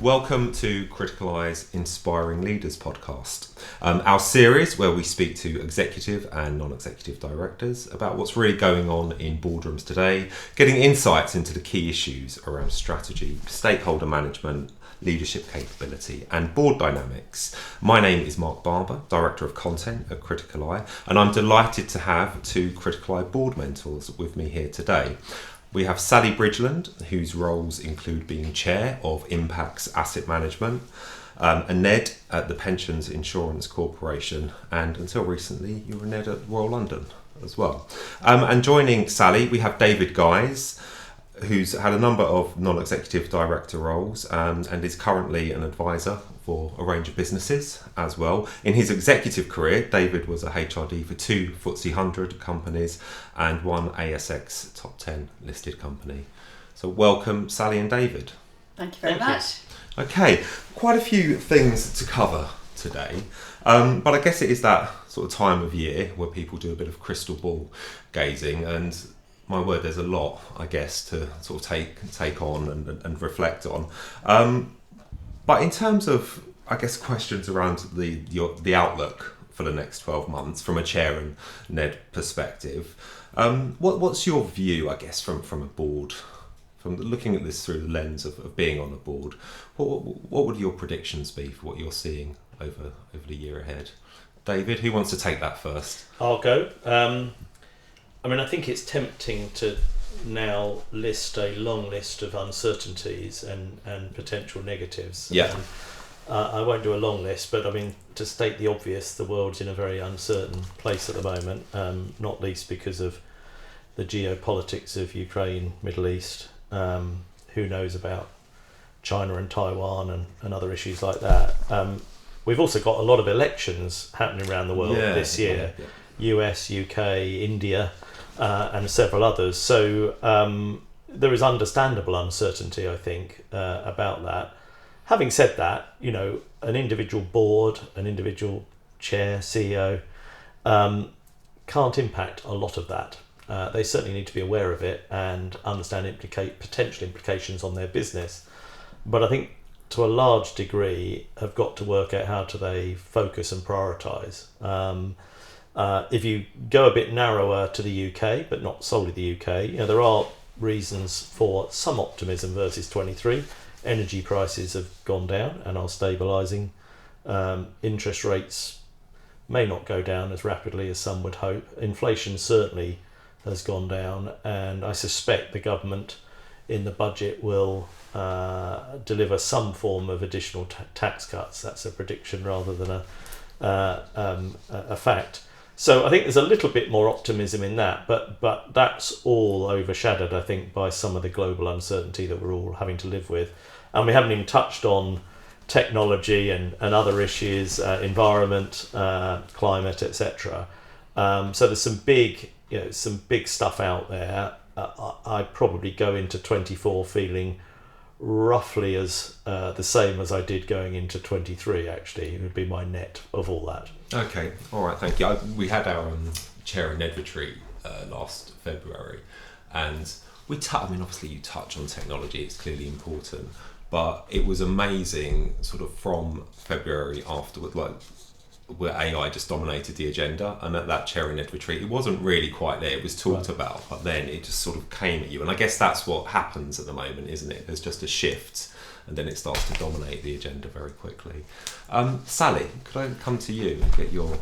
Welcome to Criticaleye's Inspiring Leaders podcast, our series where we speak to executive and non-executive directors about what's really going on in boardrooms today, getting insights into the key issues around strategy, stakeholder management, leadership capability and board dynamics. My name is Marc Barber, Director of Content at Criticaleye, and I'm delighted to have two Criticaleye board mentors with me here today. We have Sally Bridgeland, whose roles include being Chair of Impax Asset Management, and Ned at the Pensions Insurance Corporation, and until recently you were Ned at Royal London as well. And joining Sally, we have David Guise, who's had a number of non-executive director roles and is currently an advisor for a range of businesses as well. In his executive career, David was a HRD for two FTSE 100 companies and one ASX top 10 listed company. So welcome, Sally and David. Thank you very much. Okay, quite a few things to cover today, but I guess it is that sort of time of year where people do a bit of crystal ball gazing, and my word, there's a lot, I guess, to sort of take on and reflect on. But in terms of, I guess, questions around the outlook for the next 12 months from a Chair and Ned perspective, what's your view, I guess, from a board, from looking at this through the lens of being on a board? What would your predictions be for what you're seeing over the year ahead? David, who wants to take that first? I'll go. I think it's tempting to now list a long list of uncertainties and potential negatives. Yeah. I won't do a long list, but to state the obvious, the world's in a very uncertain place at the moment, not least because of the geopolitics of Ukraine, Middle East. Who knows about China and Taiwan and other issues like that. We've also got a lot of elections happening around the world this year. Yeah. US, UK, India, and several others. So there is understandable uncertainty, I think, about that. Having said that, an individual board, an individual chair, CEO, can't impact a lot of that. They certainly need to be aware of it and understand potential implications on their business. But I think to a large degree have got to work out how do they focus and prioritise. If you go a bit narrower to the UK, but not solely the UK, there are reasons for some optimism versus 23. Energy prices have gone down and are stabilising. Interest rates may not go down as rapidly as some would hope. Inflation certainly has gone down, and I suspect the government in the budget will deliver some form of additional tax cuts. That's a prediction rather than a fact. So I think there's a little bit more optimism in that, but that's all overshadowed, I think, by some of the global uncertainty that we're all having to live with. And we haven't even touched on technology and other issues, environment, climate, etc. So there's some big stuff out there. I'd probably go into 24 feeling roughly as the same as I did going into 23. Actually, it would be my net of all that. Okay, all right, thank you. We had our Chair and Ned retreat last February, and obviously you touch on technology, it's clearly important, but it was amazing sort of from February afterward, where AI just dominated the agenda, and at that Chair and Ned retreat, it wasn't really quite there. It was talked about, but then it just sort of came at you, and I guess that's what happens at the moment, isn't it? There's just a shift, and then it starts to dominate the agenda very quickly. Sally, could I come to you and get your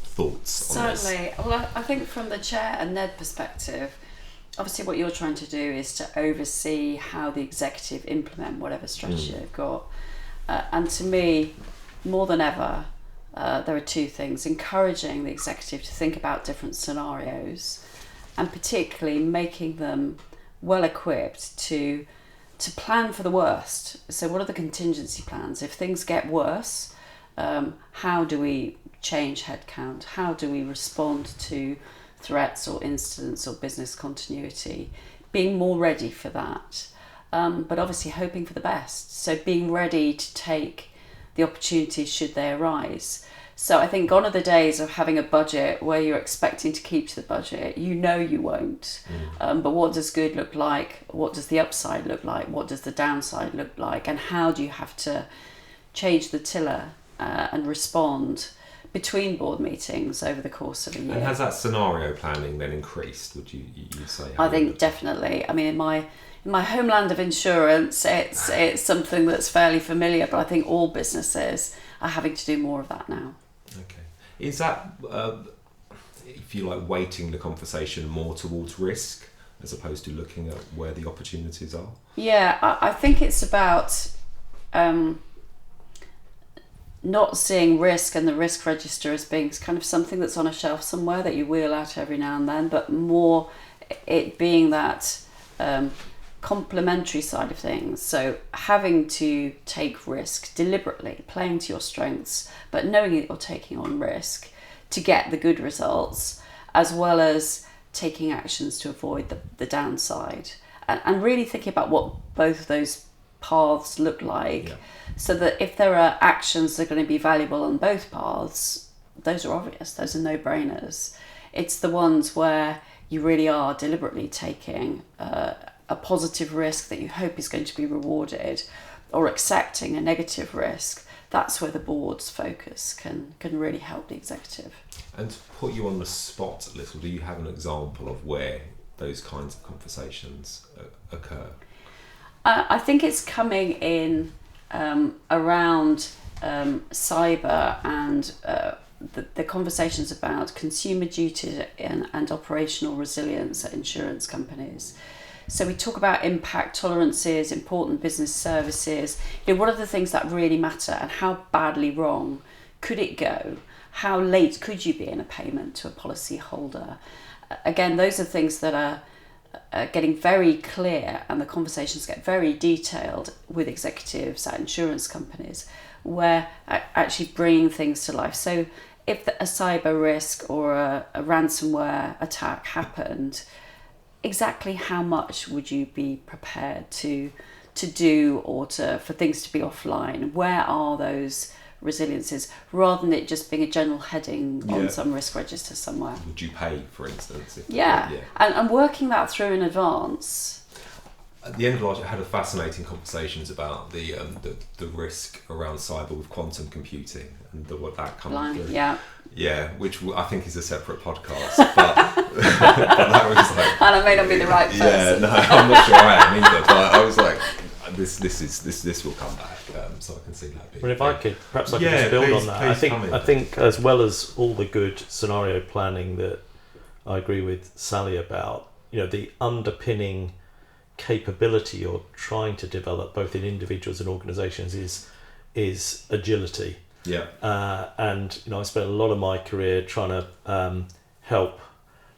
thoughts on this? Certainly. Well, I think from the Chair and Ned perspective, obviously what you're trying to do is to oversee how the executive implement whatever strategy they've got. And to me, more than ever, there are two things: encouraging the executive to think about different scenarios, and particularly making them well equipped to plan for the worst. So what are the contingency plans? If things get worse, how do we change headcount? How do we respond to threats or incidents or business continuity? Being more ready for that, but obviously hoping for the best. So being ready to take the opportunities should they arise. So I think gone are the days of having a budget where you're expecting to keep to the budget. You know you won't. But what does good look like? What does the upside look like? What does the downside look like? And how do you have to change the tiller and respond between board meetings over the course of a year? And has that scenario planning then increased, would you say? I think definitely. I mean, in my homeland of insurance, it's something that's fairly familiar, but I think all businesses are having to do more of that now. Okay. Is that, if you like, weighting the conversation more towards risk as opposed to looking at where the opportunities are? Yeah, I think it's about not seeing risk and the risk register as being kind of something that's on a shelf somewhere that you wheel out every now and then, but more it being that complementary side of things. So having to take risk deliberately, playing to your strengths, but knowing that you're taking on risk to get the good results, as well as taking actions to avoid the downside, and really thinking about what both of those paths look like, so that if there are actions that are going to be valuable on both paths, those are obvious, those are no-brainers. It's the ones where you really are deliberately taking a positive risk that you hope is going to be rewarded, or accepting a negative risk. That's where the board's focus can really help the executive. And to put you on the spot a little, do you have an example of where those kinds of conversations occur? I think it's coming in around cyber and the conversations about consumer duty and operational resilience at insurance companies. So we talk about impact tolerances, important business services. What are the things that really matter, and how badly wrong could it go? How late could you be in a payment to a policy holder? Again, those are things that are getting very clear, and the conversations get very detailed with executives at insurance companies, where actually bringing things to life. So if a cyber risk or a ransomware attack happened, exactly how much would you be prepared to do, or for things to be offline? Where are those resiliences, rather than it just being a general heading on some risk register somewhere? Would you pay, for instance? And working that through in advance. At the end of last year, I had a fascinating conversations about the risk around cyber with quantum computing and what that comes through. Yeah, which I think is a separate podcast, but that was like, and I may not be the right person. Yeah, no, I'm not sure I am either. But I was like, this will come back, so I can see that being. Well, if I could just build on that. I think as well as all the good scenario planning that I agree with Sally about, the underpinning capability you're trying to develop both in individuals and organisations is agility. Yeah. And I spent a lot of my career trying to help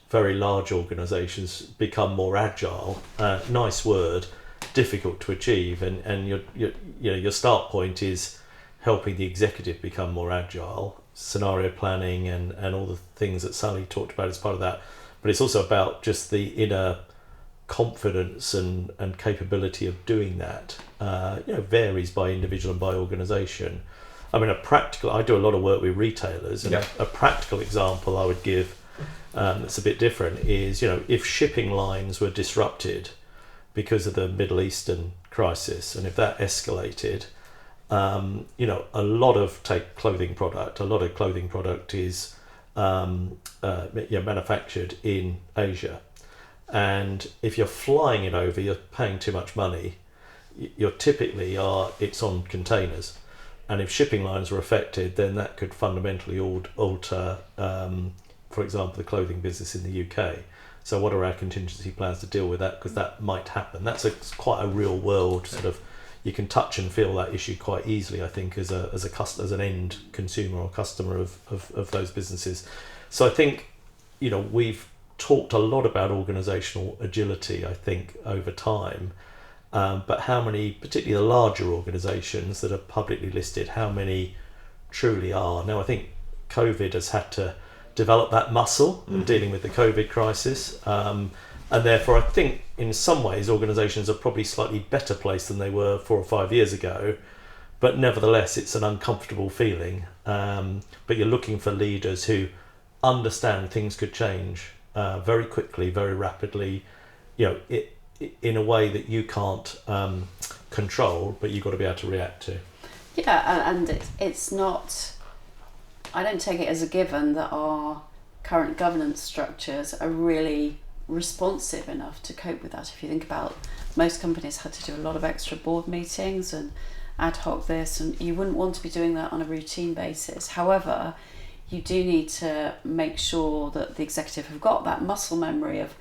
very large organisations become more agile. Nice word, difficult to achieve, and your start point is helping the executive become more agile. Scenario planning and all the things that Sally talked about is part of that, but it's also about just the inner confidence and capability of doing that. Varies by individual and by organisation. I mean, I do a lot of work with retailers, and a practical example I would give that's a bit different is, if shipping lines were disrupted because of the Middle Eastern crisis, and if that escalated, a lot of clothing product is manufactured in Asia, and if you're flying it over, you're paying too much money. It's on containers. And if shipping lines were affected, then that could fundamentally alter, for example, the clothing business in the UK. So what are our contingency plans to deal with that? Because that might happen. That's quite a real world sort of, you can touch and feel that issue quite easily, I think, as an end consumer or customer of those businesses. So I think, we've talked a lot about organisational agility, I think, over time. But how many, particularly the larger organisations that are publicly listed, how many truly are? Now, I think COVID has had to develop that muscle in dealing with the COVID crisis. And therefore, I think in some ways, organisations are probably slightly better placed than they were 4 or 5 years ago but nevertheless it's an uncomfortable feeling. But you're looking for leaders who understand things could change very quickly, very rapidly, in a way that you can't control, but you've got to be able to react to. Yeah, and it's not, I don't take it as a given that our current governance structures are really responsive enough to cope with that. If you think about, most companies had to do a lot of extra board meetings and ad hoc this, and you wouldn't want to be doing that on a routine basis. However, you do need to make sure that the executive have got that muscle memory of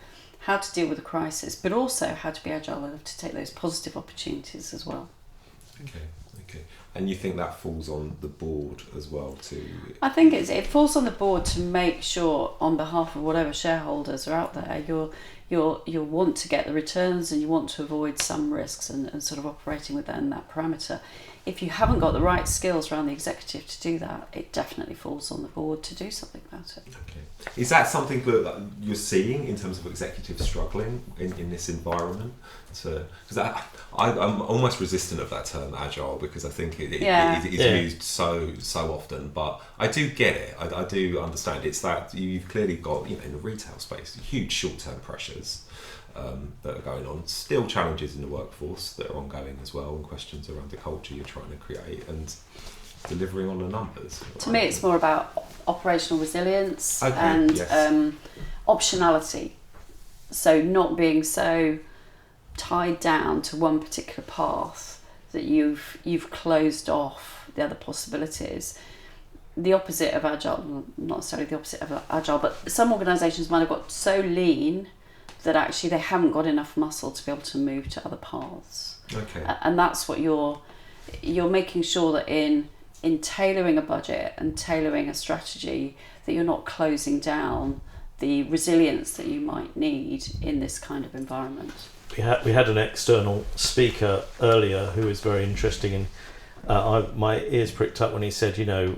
how to deal with a crisis, but also how to be agile enough to take those positive opportunities as well. Okay. And you think that falls on the board as well too? I think it falls on the board to make sure, on behalf of whatever shareholders are out there, you'll want to get the returns and you want to avoid some risks and sort of operating within that parameter. If you haven't got the right skills around the executive to do that, it definitely falls on the board to do something about it. Okay. Is that something that you're seeing in terms of executives struggling in this environment? Because I'm almost resistant of that term agile, because I think it is used so often, but I do get it. I do understand. It's that you've clearly got, in the retail space, huge short-term pressures that are going on, still challenges in the workforce that are ongoing as well, and questions around the culture you're trying to create and delivering on the numbers. To me, it's more about operational resilience and optionality. So not being so tied down to one particular path that you've closed off the other possibilities. The opposite of agile, not necessarily the opposite of agile, but some organisations might have got so lean that actually they haven't got enough muscle to be able to move to other paths. Okay. And that's what you're making sure that in tailoring a budget and tailoring a strategy, that you're not closing down the resilience that you might need in this kind of environment. We had an external speaker earlier who was very interesting, and my ears pricked up when he said,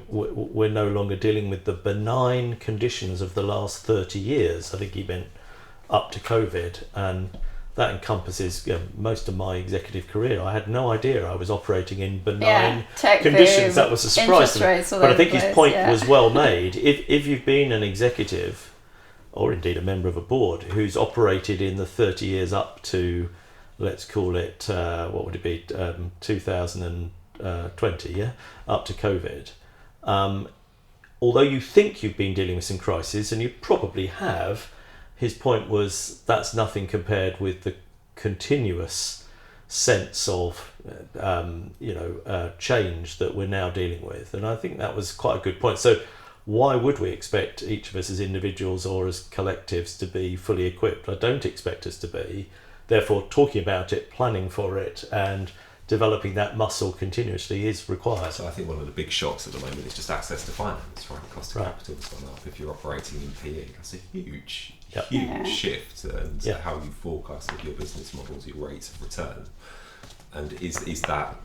we're no longer dealing with the benign conditions of the last 30 years. I think he meant up to COVID, and that encompasses most of my executive career. I had no idea I was operating in benign conditions. That was a surprise to me. But I think his point was well made. If you've been an executive, or indeed a member of a board, who's operated in the 30 years up to, let's call it, 2020, up to COVID, although you think you've been dealing with some crises, and you probably have, his point was that's nothing compared with the continuous sense of change that we're now dealing with. And I think that was quite a good point. So why would we expect each of us as individuals or as collectives to be fully equipped? I don't expect us to be. Therefore, talking about it, planning for it, and developing that muscle continuously is required. So I think one of the big shocks at the moment is just access to finance, right? The cost of capital has gone up. If you're operating in PE, that's a huge shift, and how you forecasted your business models, your rates of return. And is that,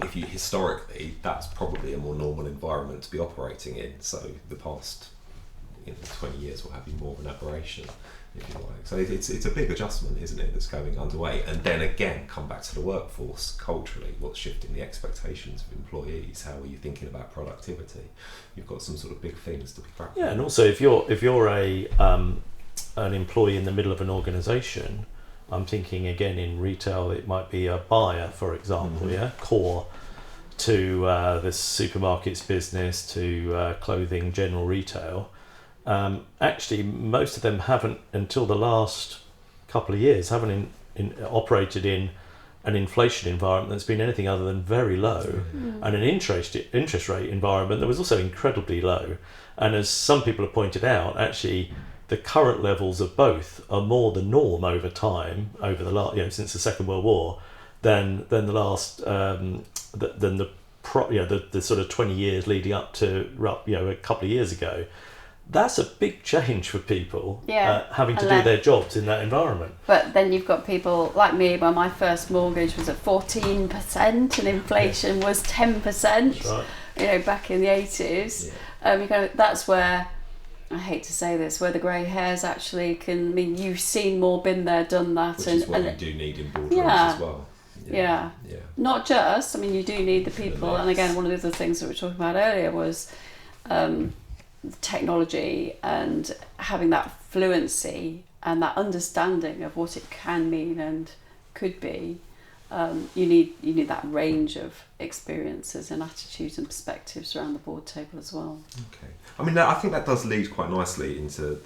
if you historically, that's probably a more normal environment to be operating in. So the past 20 years will have you more of an aberration, if you like. So it's a big adjustment, isn't it, that's going underway. And then again, come back to the workforce culturally. What's shifting the expectations of employees? How are you thinking about productivity? You've got some sort of big things to be cracking. Yeah, and also if you're an employee in the middle of an organisation, I'm thinking again in retail, it might be a buyer, for example, core to the supermarkets business, to clothing, general retail. Actually, most of them haven't, until the last couple of years, haven't operated in an inflation environment that's been anything other than very low, and an interest rate environment that was also incredibly low. And as some people have pointed out, actually, the current levels of both are more the norm over time, over the last, since the Second World War, than the last the sort of 20 years leading up to a couple of years ago. That's a big change for people having to do their jobs in that environment. But then you've got people like me, where my first mortgage was at 14% and inflation was 10%. That's right. Back in the 80s. That's where, I hate to say this, where the grey hairs actually can mean you've seen more, been there, done that. Which is what we do need in boardrooms as well. Yeah. Not just, I mean, you do need the people. And again, one of the other things that we were talking about earlier was technology and having that fluency and that understanding of what it can mean and could be. You need that range of experiences and attitudes and perspectives around the board table as well. Okay, I mean, I think that does lead quite nicely into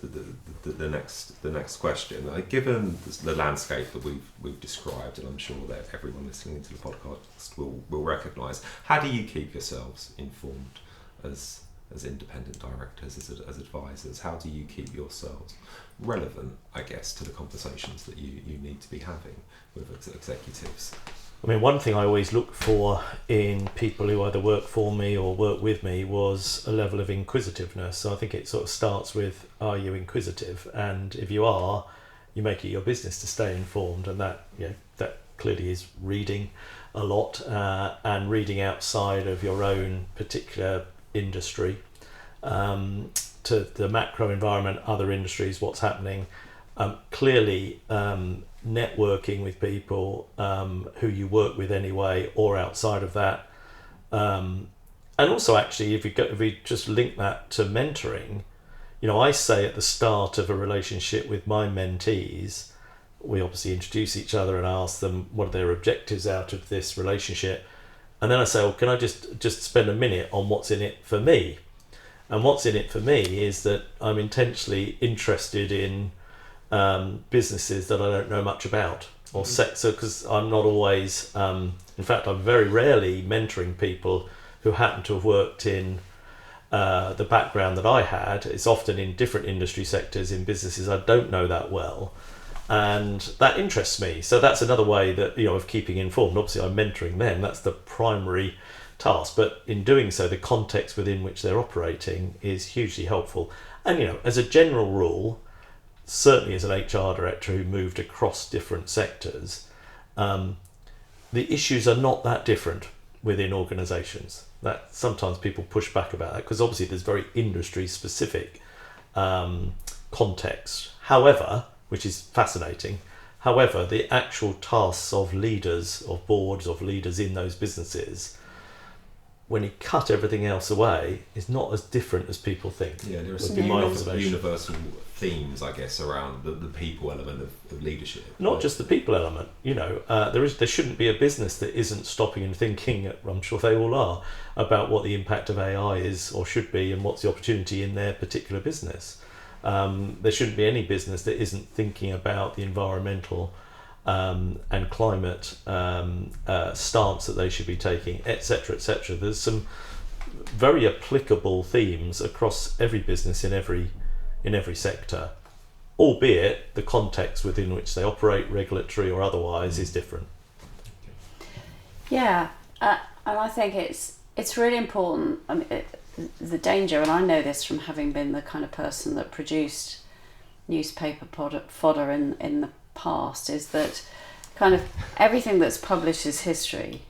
the next question. Given the landscape that we've described, and I'm sure that everyone listening to the podcast will recognise, how do you keep yourselves informed as independent directors, as advisors? How do you keep yourselves relevant, I guess, to the conversations that you need to be having with executives? I mean, one thing I always look for in people who either work for me or work with me was a level of inquisitiveness. So I think it sort of starts with, are you inquisitive? And if you are, you make it your business to stay informed, and that clearly is reading a lot and reading outside of your own particular industry, to the macro environment, other industries, what's happening. Clearly, networking with people who you work with anyway, or outside of that, and also actually, if we just link that to mentoring, I say at the start of a relationship with my mentees, we obviously introduce each other and ask them what are their objectives out of this relationship. And then I say, well, can I just spend a minute on what's in it for me? And what's in it for me is that I'm intentionally interested in businesses that I don't know much about, or sector, because I'm not always, in fact, I'm very rarely mentoring people who happen to have worked in the background that I had. It's often in different industry sectors, in businesses I don't know that well. And that interests me. So that's another way that, of keeping informed. Obviously, I'm mentoring them. That's the primary task. But in doing so, the context within which they're operating is hugely helpful. And, as a general rule, certainly as an HR director who moved across different sectors, the issues are not that different within organisations. That sometimes people push back about that, because obviously there's very industry-specific context. However, which is fascinating. However, the actual tasks of leaders, of boards, of leaders in those businesses, when you cut everything else away, is not as different as people think. Yeah, there are some universal themes, I guess, around the people element of leadership. Not just the people element. There shouldn't be a business that isn't stopping and thinking, I'm sure they all are, about what the impact of AI is or should be, and what's the opportunity in their particular business. There shouldn't be any business that isn't thinking about the environmental and climate stance that they should be taking, etc., etc. There's some very applicable themes across every business in every sector, albeit the context within which they operate, regulatory or otherwise, is different. Yeah, and I think it's really important. I mean, the danger, and I know this from having been the kind of person that produced newspaper fodder in the past, is that kind of everything that's published is history,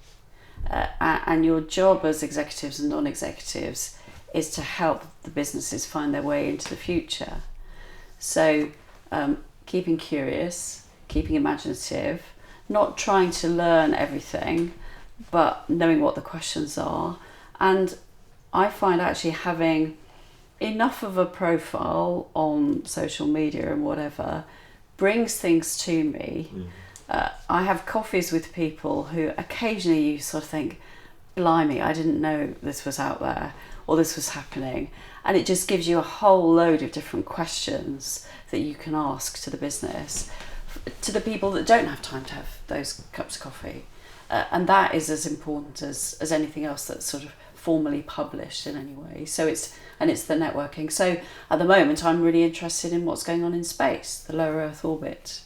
and your job as executives and non-executives is to help the businesses find their way into the future. So keeping curious, keeping imaginative, not trying to learn everything, but knowing what the questions are. And I find actually having enough of a profile on social media and whatever brings things to me. I have coffees with people who occasionally you sort of think, blimey, I didn't know this was out there or this was happening. And it just gives you a whole load of different questions that you can ask to the business, to the people that don't have time to have those cups of coffee. And that is as important as anything else that's sort of formally published in any way. So it's the networking. So at the moment, I'm really interested in what's going on in space, the low Earth orbit,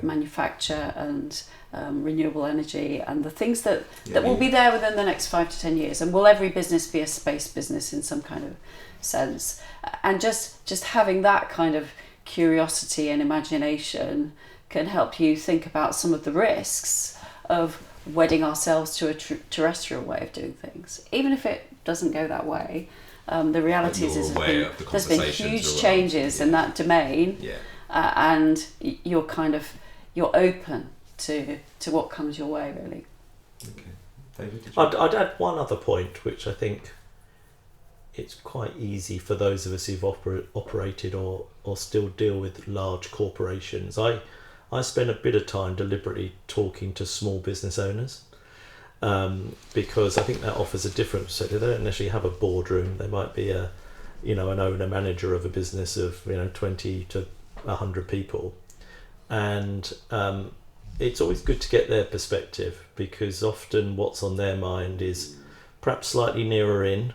manufacture and renewable energy, and the things that will be there within the next 5 to 10 years. And will every business be a space business in some kind of sense? And just having that kind of curiosity and imagination can help you think about some of the risks of wedding ourselves to a terrestrial way of doing things. Even if it doesn't go that way, the reality is there's been huge changes in that domain, and you're open to what comes your way, really. Okay. David, did you? I'd add one other point, which I think it's quite easy for those of us who've operated or still deal with large corporations. I spend a bit of time deliberately talking to small business owners, because I think that offers a different perspective. They don't necessarily have a boardroom. They might be an owner manager of a business of 20 to 100 people, and it's always good to get their perspective, because often what's on their mind is perhaps slightly nearer in,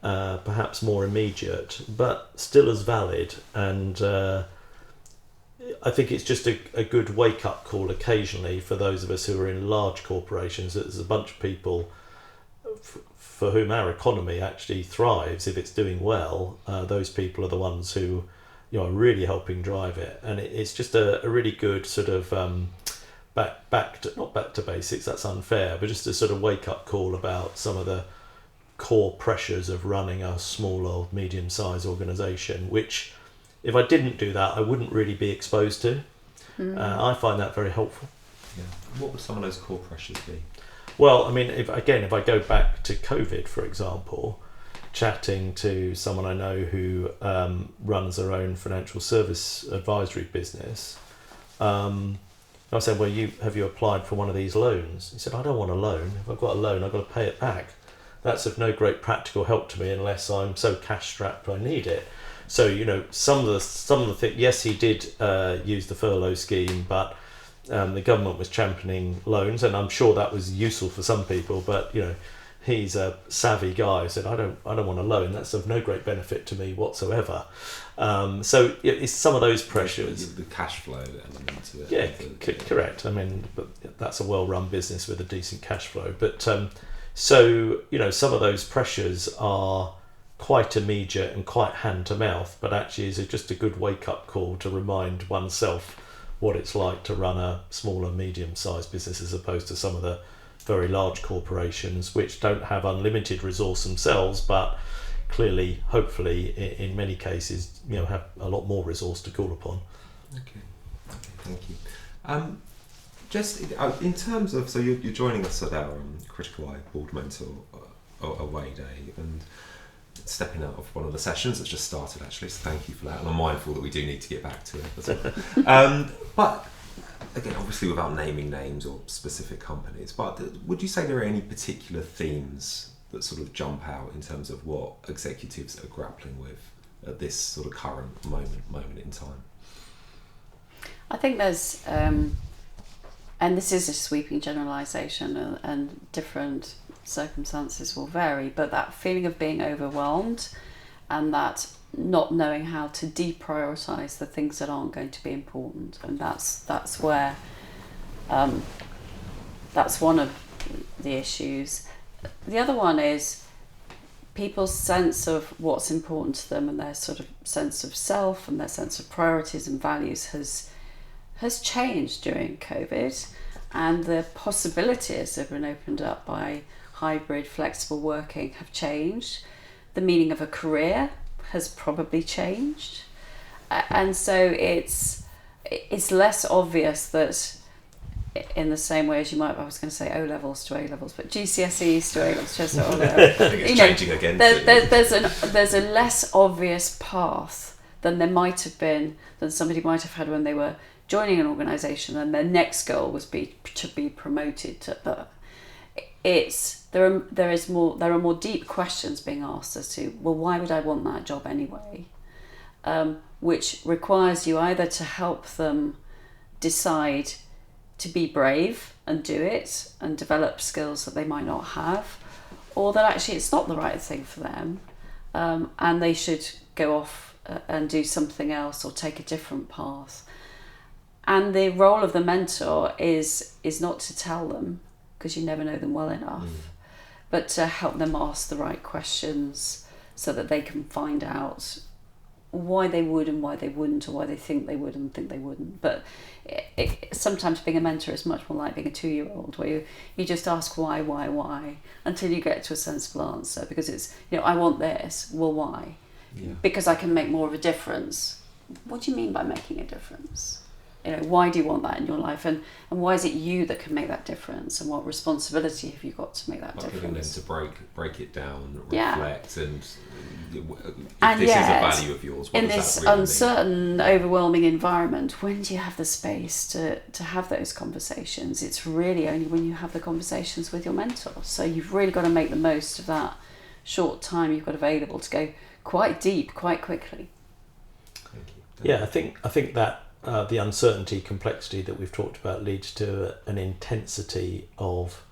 perhaps more immediate, but still as valid. And I think it's just a good wake-up call occasionally for those of us who are in large corporations, that there's a bunch of people for whom our economy actually thrives if it's doing well. Those people are the ones who are really helping drive it, and it's just a really good sort of not back to basics, that's unfair, but just a sort of wake-up call about some of the core pressures of running a small or medium-sized organisation, which if I didn't do that I wouldn't really be exposed to. I find that very helpful. Yeah. What would some of those core pressures be? Well, I mean, if I go back to COVID, for example, chatting to someone I know who runs their own financial service advisory business, I said, well, have you applied for one of these loans? He said, I don't want a loan. If I've got a loan, I've got to pay it back. That's of no great practical help to me unless I'm so cash strapped I need it. So, some of the things, yes, he did use the furlough scheme, but the government was championing loans, and I'm sure that was useful for some people, but he's a savvy guy who said, I don't want a loan, that's of no great benefit to me whatsoever. So it's some of those pressures. The cash flow element to it. Yeah, correct. I mean, but that's a well-run business with a decent cash flow. But so some of those pressures are quite immediate and quite hand to mouth, but actually is just a good wake-up call to remind oneself what it's like to run a small and medium-sized business as opposed to some of the very large corporations which don't have unlimited resource themselves, but clearly, hopefully, in many cases, have a lot more resource to call upon. Okay, thank you. Just in terms of, so you're joining us at our Criticaleye board mentor away day, and stepping out of one of the sessions that's just started actually, so thank you for that, and I'm mindful that we do need to get back to it as well. But again, obviously without naming names or specific companies, but would you say there are any particular themes that sort of jump out in terms of what executives are grappling with at this sort of current moment in time? I think there's, and this is a sweeping generalisation, and different circumstances will vary, but that feeling of being overwhelmed and that not knowing how to deprioritise the things that aren't going to be important, and that's where that's one of the issues. The other one is people's sense of what's important to them, and their sort of sense of self and their sense of priorities and values has changed during COVID, and the possibilities that have been opened up by hybrid flexible working have changed. The meaning of a career has probably changed, and so it's less obvious that, in the same way as you might, I was going to say O levels to A levels, but GCSEs to A levels, just O levels. I think it's changing again. There's a less obvious path than there might have been, than somebody might have had when they were joining an organisation and their next goal was to be promoted to. There are more deep questions being asked as to, well, why would I want that job anyway? Which requires you either to help them decide to be brave and do it and develop skills that they might not have, or that actually it's not the right thing for them, and they should go off and do something else or take a different path. And the role of the mentor is not to tell them, because you never know them well enough, but to help them ask the right questions so that they can find out why they would and why they wouldn't, or why they think they would and think they wouldn't. But sometimes being a mentor is much more like being a 2-year-old, where you just ask why until you get to a sensible answer, because it's, I want this, well, why? Yeah. Because I can make more of a difference. What do you mean by making a difference? why do you want that in your life, and why is it you that can make that difference, and what responsibility have you got to make that difference? Getting them to break it down, Yeah. reflect, and if And this yet, is a value of yours, what in does this that really uncertain, overwhelming environment, when do you have the space to have those conversations? It's really only when you have the conversations with your mentor. So you've really got to make the most of that short time you've got available to go quite deep, quite quickly. Thank you. Yeah, I think that the uncertainty, complexity that we've talked about leads to an intensity of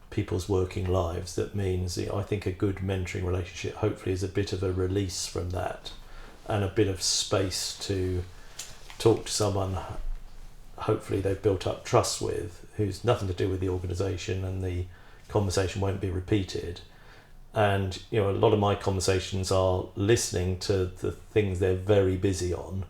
people's working lives. That means, I think a good mentoring relationship hopefully is a bit of a release from that, and a bit of space to talk to someone hopefully they've built up trust with, who's nothing to do with the organisation, and the conversation won't be repeated. And a lot of my conversations are listening to the things they're very busy on,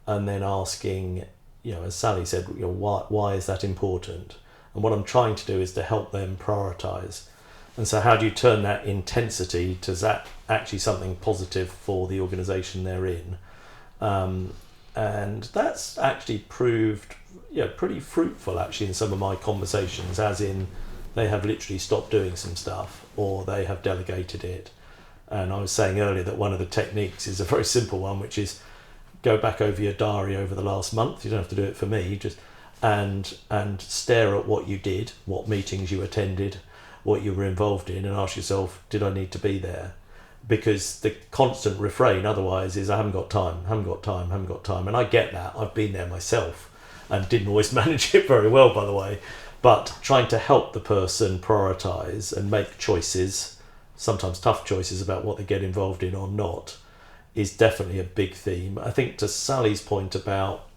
and then asking, as Sally said, why is that important? And what I'm trying to do is to help them prioritise. And so how do you turn that intensity to that actually something positive for the organisation they're in? And that's actually proved pretty fruitful actually in some of my conversations, as in they have literally stopped doing some stuff, or they have delegated it. And I was saying earlier that one of the techniques is a very simple one, which is go back over your diary over the last month. You don't have to do it for me, just and stare at what you did, what meetings you attended, what you were involved in, and ask yourself, did I need to be there? Because the constant refrain otherwise is, I haven't got time. And I get that. I've been there myself and didn't always manage it very well, by the way. But trying to help the person prioritise and make choices, sometimes tough choices about what they get involved in or not, is definitely a big theme. I think to Sally's point about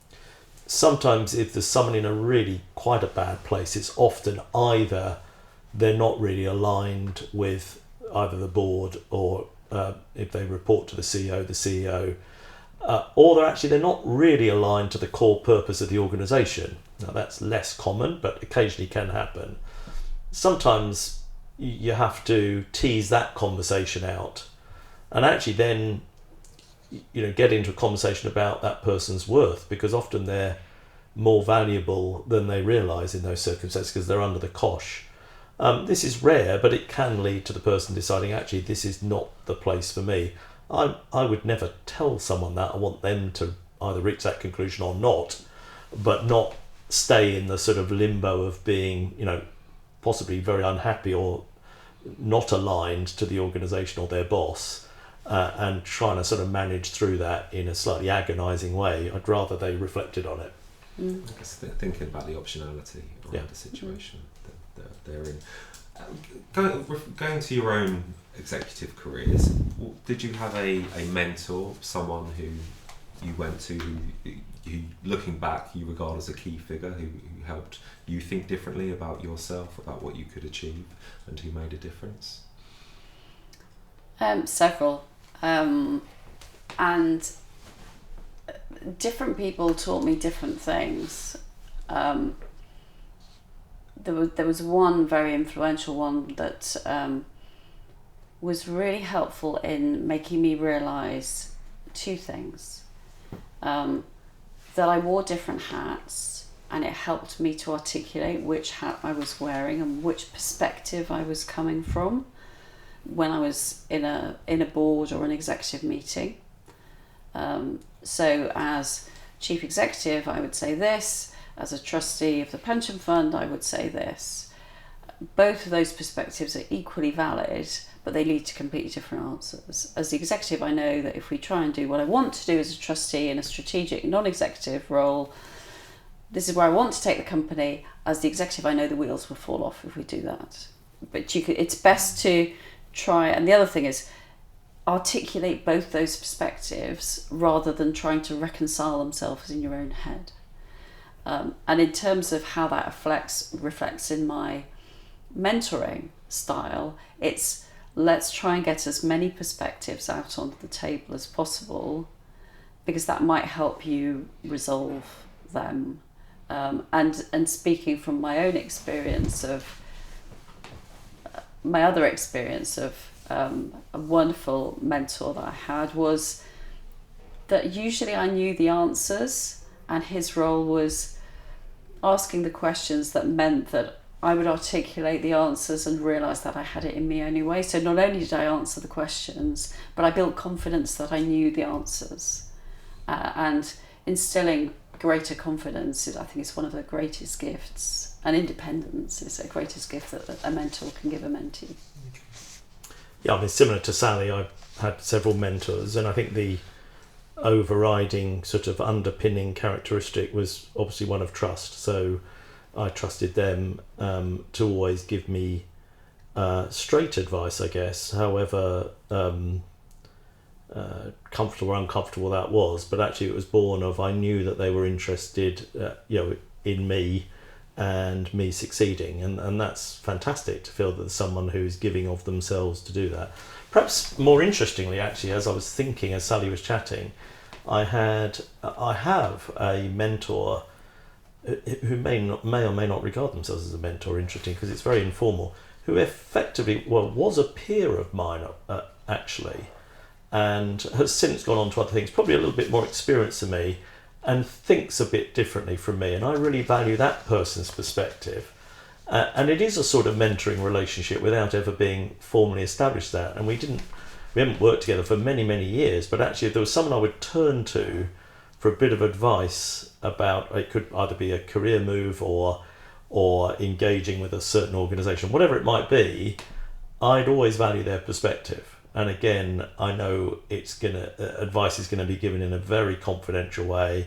sometimes if there's someone in a really quite a bad place, it's often either they're not really aligned with either the board, or if they report to the CEO, or they're not really aligned to the core purpose of the organisation. Now that's less common, but occasionally can happen. Sometimes you have to tease that conversation out, and actually then get into a conversation about that person's worth, because often they're more valuable than they realise in those circumstances because they're under the cosh. This is rare, but it can lead to the person deciding, actually, this is not the place for me. I would never tell someone that. I want them to either reach that conclusion or not, but not stay in the sort of limbo of being, possibly very unhappy or not aligned to the organisation or their boss, and trying to sort of manage through that in a slightly agonising way. I'd rather they reflected on it. I guess they're thinking about the optionality around the situation that they're in. Going to your own executive careers, did you have a mentor, someone who you went to, who looking back you regard as a key figure, who helped you think differently about yourself, about what you could achieve, and who made a difference? Several. And different people taught me different things. There was one very influential one that was really helpful in making me realise two things. That I wore different hats, and it helped me to articulate which hat I was wearing and which perspective I was coming from when I was in a board or an executive meeting. So as chief executive, I would say this. As a trustee of the pension fund, I would say this. Both of those perspectives are equally valid, but they lead to completely different answers. As the executive, I know that if we try and do what I want to do as a trustee in a strategic, non-executive role, this is where I want to take the company. As the executive, I know the wheels will fall off if we do that. But it's best to try, and the other thing is, articulate both those perspectives rather than trying to reconcile themselves in your own head. And in terms of how that reflects in my mentoring style, it's let's try and get as many perspectives out onto the table as possible, because that might help you resolve them. And speaking from my own experience of my other experience of a wonderful mentor that I had was that usually I knew the answers, and his role was asking the questions that meant that I would articulate the answers and realise that I had it in me anyway. So not only did I answer the questions, but I built confidence that I knew the answers. And instilling greater confidence I think is one of the greatest gifts, and independence is the greatest gift that a mentor can give a mentee. Yeah, I mean, similar to Sally, I've had several mentors, and I think the overriding sort of underpinning characteristic was obviously one of trust. So I trusted them to always give me straight advice, I guess, however comfortable or uncomfortable that was. But actually it was born of, I knew that they were interested in me and me succeeding, and that's fantastic to feel that there's someone who's giving of themselves to do that. Perhaps more interestingly, actually, as I was thinking as Sally was chatting, I have a mentor who may or may not regard themselves as a mentor, interesting because it's very informal, who effectively was a peer of mine actually, and has since gone on to other things, probably a little bit more experienced than me, and thinks a bit differently from me, and I really value that person's perspective. And it is a sort of mentoring relationship without ever being formally established that. And we haven't worked together for many, many years, but actually if there was someone I would turn to for a bit of advice about, it could either be a career move or engaging with a certain organisation, whatever it might be, I'd always value their perspective. And again, I know advice is gonna be given in a very confidential way,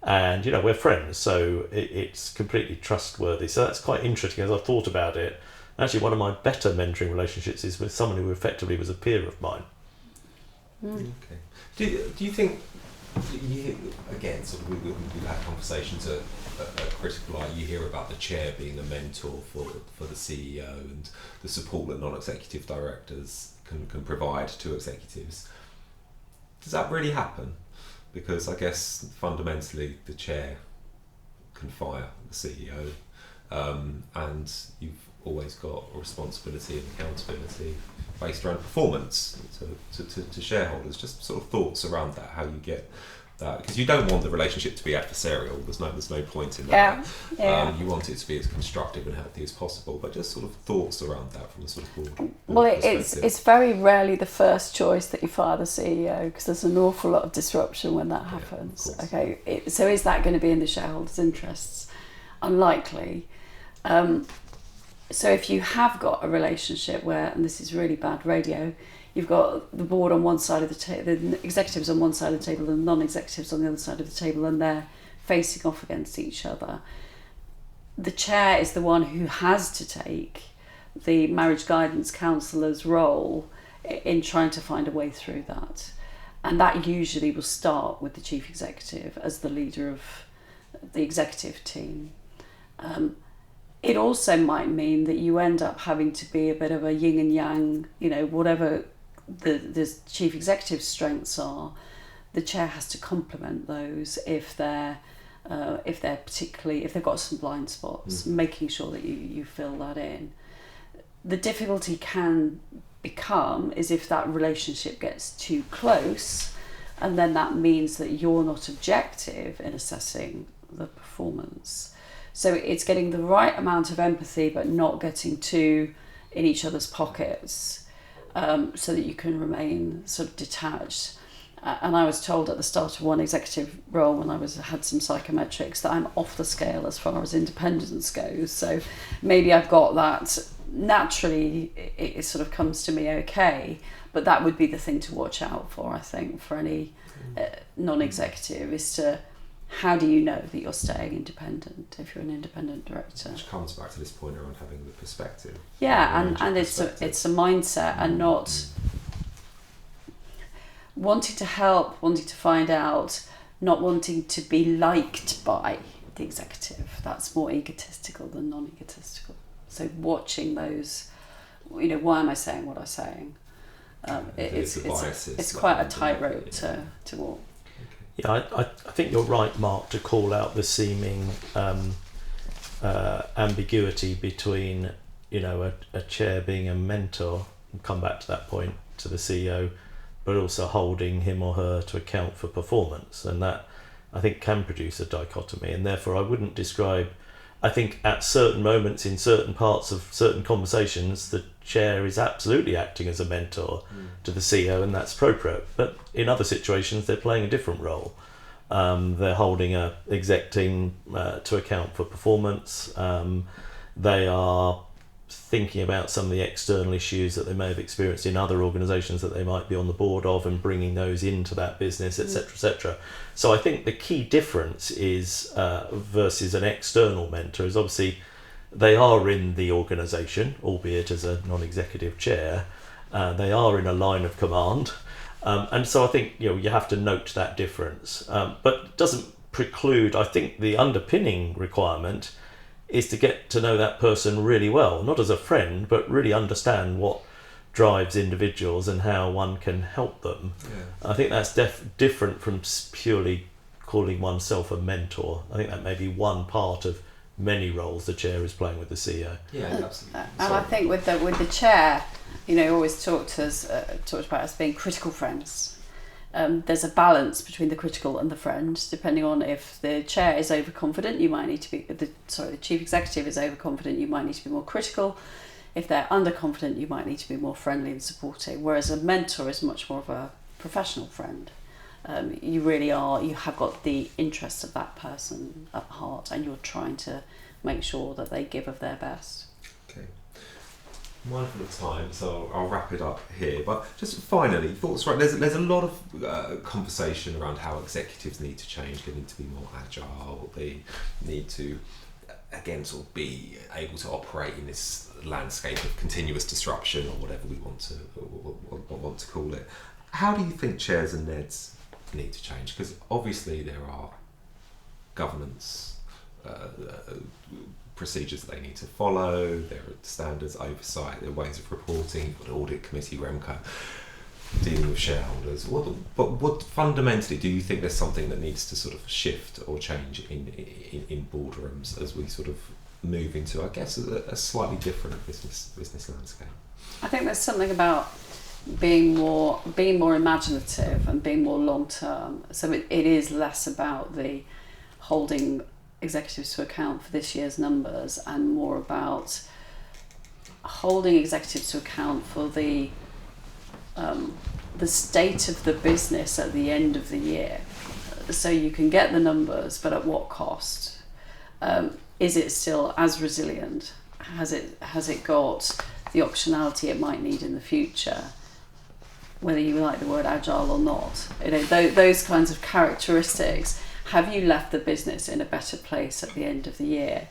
and we're friends, so it's completely trustworthy. So that's quite interesting as I've thought about it. Actually, one of my better mentoring relationships is with someone who effectively was a peer of mine. Okay. Do you think, again, sort of we've had conversations at Criticaleye, you hear about the chair being a mentor for the CEO and the support that non-executive directors can provide to executives. Does that really happen? Because I guess fundamentally the chair can fire the CEO, and you've always got a responsibility and accountability based around performance to shareholders. Just sort of thoughts around that, how you get that, because you don't want the relationship to be adversarial. There's no point in that. Yeah. You want it to be as constructive and healthy as possible, but just sort of thoughts around that from a sort of broad Well, perspective. it's very rarely the first choice that you fire the CEO, because there's an awful lot of disruption when that happens. Of course. Okay, so is that going to be in the shareholders' interests? Unlikely. So if you have got a relationship where, and this is really bad radio, you've got the board on one side of the table, the executives on one side of the table, and the non-executives on the other side of the table, and they're facing off against each other. The chair is the one who has to take the marriage guidance counsellor's role in trying to find a way through that. And that usually will start with the chief executive as the leader of the executive team. It also might mean that you end up having to be a bit of a yin and yang, whatever the chief executive's strengths are, the chair has to complement those if they've got some blind spots, making sure that you fill that in. The difficulty can become is if that relationship gets too close, and then that means that you're not objective in assessing the performance. So it's getting the right amount of empathy but not getting too in each other's pockets, so that you can remain sort of detached. And I was told at the start of one executive role when I had some psychometrics that I'm off the scale as far as independence goes. So maybe I've got that naturally, it sort of comes to me okay, but that would be the thing to watch out for, I think, for any non-executive, is to, how do you know that you're staying independent if you're an independent director? Which comes back to this point around having the perspective. Yeah, and it's a mindset, and not wanting to help, wanting to find out, not wanting to be liked by the executive. That's more egotistical than non-egotistical. So watching those, why am I saying what I'm saying? It's quite a tightrope to walk. Yeah, I think you're right, Mark, to call out the seeming ambiguity between, a chair being a mentor, and come back to that point, to the CEO, but also holding him or her to account for performance. And that I think can produce a dichotomy, and therefore I wouldn't describe. I think at certain moments in certain parts of certain conversations, the chair is absolutely acting as a mentor to the CEO, and that's appropriate. But in other situations, they're playing a different role. They're holding a exec team to account for performance. They are thinking about some of the external issues that they may have experienced in other organisations that they might be on the board of, and bringing those into that business, etc., etc. So I think the key difference is versus an external mentor is obviously they are in the organisation, albeit as a non-executive chair. They are in a line of command, and so I think you have to note that difference, but it doesn't preclude. I think the underpinning requirement is to get to know that person really well, not as a friend, but really understand what drives individuals and how one can help them. Yeah. I think that's different from purely calling oneself a mentor. I think that may be one part of many roles the chair is playing with the CEO. Yeah, absolutely. And I think with the chair, always talked about us being critical friends. There's a balance between the critical and the friend, depending on if the chair is overconfident, you might need to be, the chief executive is overconfident, you might need to be more critical. If they're underconfident, you might need to be more friendly and supporting. Whereas a mentor is much more of a professional friend. You have got the interests of that person at heart, and you're trying to make sure that they give of their best. Okay. Mindful of time, so I'll wrap it up here. But just finally, thoughts. Right, there's a lot of conversation around how executives need to change. They need to be more agile. They need to, again, sort of be able to operate in this landscape of continuous disruption, or whatever we want to call it. How do you think chairs and NEDs need to change? Because obviously there are governance procedures that they need to follow, there are standards, oversight, there are ways of reporting, you've got an audit committee, REMCO, dealing with shareholders. What fundamentally do you think there's something that needs to sort of shift or change in boardrooms as we sort of move into, I guess, a slightly different business landscape? I think there's something about being more imaginative and being more long term. So it is less about the holding executives to account for this year's numbers, and more about holding executives to account for the state of the business at the end of the year. So you can get the numbers, but at what cost? Is it still as resilient? Has it got the optionality it might need in the future? Whether you like the word agile or not, those kinds of characteristics. Have you left the business in a better place at the end of the year?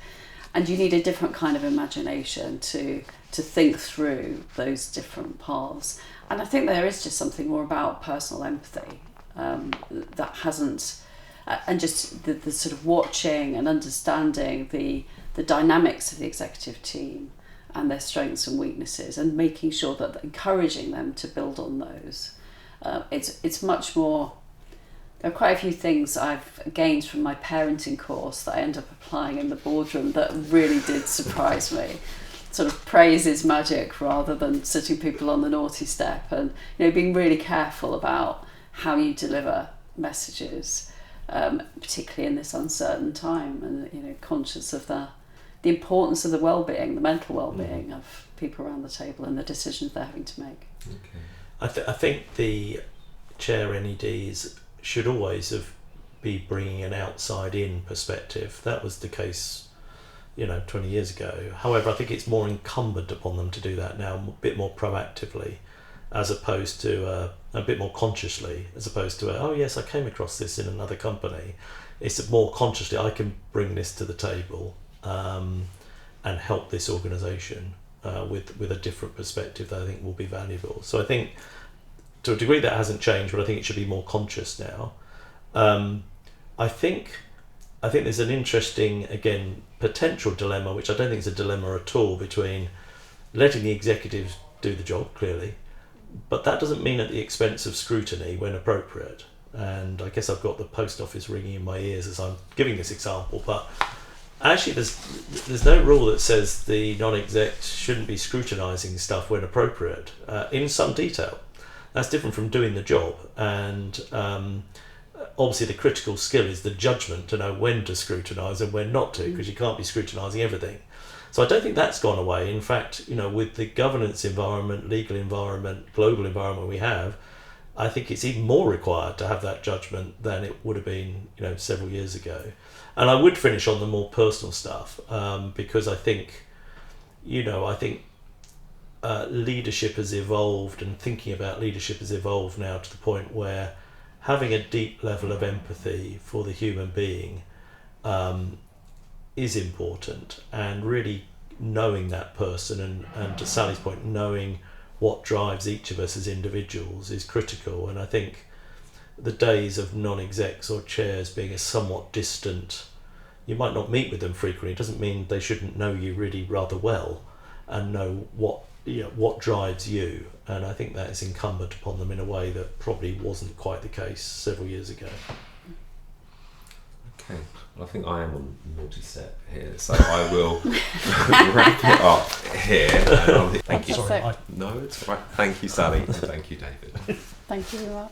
And you need a different kind of imagination to think through those different paths. And I think there is just something more about personal empathy that hasn't, and just the sort of watching and understanding the dynamics of the executive team and their strengths and weaknesses, and making sure that encouraging them to build on those. It's much more. There are quite a few things I've gained from my parenting course that I end up applying in the boardroom that really did surprise me. Sort of praise is magic rather than sitting people on the naughty step, and being really careful about how you deliver messages, particularly in this uncertain time, and conscious of the importance of the well-being, the mental well-being of people around the table and the decisions they're having to make. Okay. I think the chair NEDs should always be bringing an outside-in perspective. That was the case, 20 years ago. However, I think it's more incumbent upon them to do that now, a bit more proactively, as opposed to a bit more consciously, as opposed to oh yes, I came across this in another company. It's more consciously, I can bring this to the table and help this organisation with a different perspective that I think will be valuable. So I think, to a degree, that hasn't changed, but I think it should be more conscious now. I think there's an interesting, again, potential dilemma, which I don't think is a dilemma at all, between letting the executives do the job, clearly, but that doesn't mean at the expense of scrutiny when appropriate. And I guess I've got the post office ringing in my ears as I'm giving this example, but actually there's no rule that says the non-execs shouldn't be scrutinising stuff when appropriate, in some detail. That's different from doing the job, and obviously the critical skill is the judgment to know when to scrutinise and when not to, because you can't be scrutinising everything. So I don't think that's gone away. In fact, with the governance environment, legal environment, global environment we have, I think it's even more required to have that judgment than it would have been, several years ago. And I would finish on the more personal stuff, because I think, leadership has evolved, and thinking about leadership has evolved now to the point where having a deep level of empathy for the human being is important, and really knowing that person and to Sally's point, knowing what drives each of us as individuals is critical. And I think the days of non-execs or chairs being a somewhat distant, you might not meet with them frequently, it doesn't mean they shouldn't know you really rather well and know what drives you. And I think that is incumbent upon them in a way that probably wasn't quite the case several years ago. Okay, well, I think I am on multi-set here, so I will wrap it up here. Thank you. Sorry, No, it's all right. Thank you, Sally, and thank you, David. Thank you, Marc.